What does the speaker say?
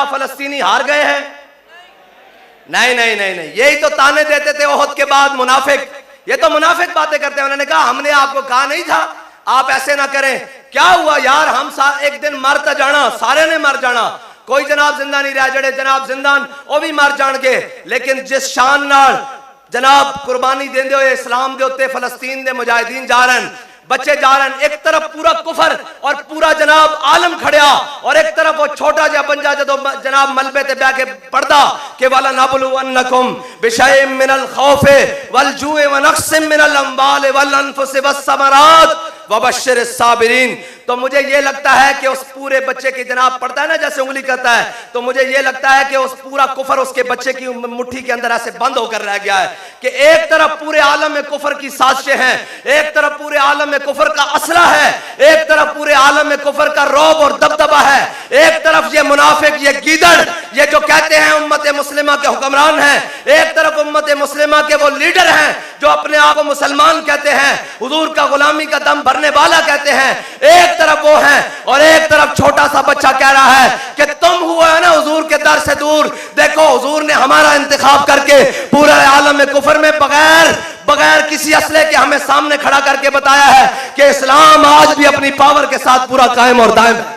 फलस्तीनी हार गए हैं? नहीं नहीं नहीं नहीं, यही तो ताने देते थे ओहद के बाद मुनाफिक। ये तो मुनाफिक बातें करते हैं। उन्होंने कहा हमने आपको कहा नहीं था आप ऐसे ना करें। क्या हुआ यार, हम एक दिन मर तो जाना, सारे ने मर जाना, कोई जनाब जिंदा नहीं रह, जड़े जनाब जिंदान वो भी मर जाएंगे। लेकिन जिस शान नाल जनाब कुर्बानी देंदे हुए इस्लाम दे उत्ते फलस्तीन दे मुजाहिदीन जा रहे हैं, बच्चे जा रहे हैं, एक तरफ पूरा कुफर और पूरा जनाब आलम खड़िया, और एक तरफ वो छोटा जा बंजा जो जनाब मलबे ते बैठ के पढ़दा कि वाला नबलुवन्नकुम बिशैइन मिनल खौफे वल जुए व नक्सिम मिनल अम्वाल वल अनफुसि वस्समरात वबश्शिर साबिरीन। तो मुझे ये लगता है कि उस पूरे बच्चे की जनाब पढ़ता है ना जैसे उंगली करता है, तो मुझे ये लगता है कि उस पूरा कुफर उसके बच्चे की मुट्ठी के अंदर ऐसे बंद होकर रह गया है कि एक तरफ पूरे आलम में कुफर की साजिशें हैं, एक तरफ पूरे आलम में कुफर का असला है, एक तरफ पूरे आलम में कुफर का रौब और दबदबा है, एक तरफ ये मुनाफिक, ये गीदड़, ये जो कहते हैं उम्मत मुस्लिमा के हुक्मरान हैं, एक तरफ उम्मत मुस्लिमा के वो लीडर हैं जो अपने आप को मुसलमान कहते हैं, हुजूर का गुलामी का दम भरने वाला कहते हैं, एक तरफ वो हैं, और एक तरफ छोटा सा बच्चा कह रहा है कि तुम हुआ है ना हुजूर के दर से दूर। देखो हुजूर ने हमारा इंतखाब करके पूरे आलम में कुफर में बगैर किसी असले के हमें सामने खड़ा करके बताया है कि इस्लाम आज भी अपनी पावर के साथ पूरा कायम और दायम है।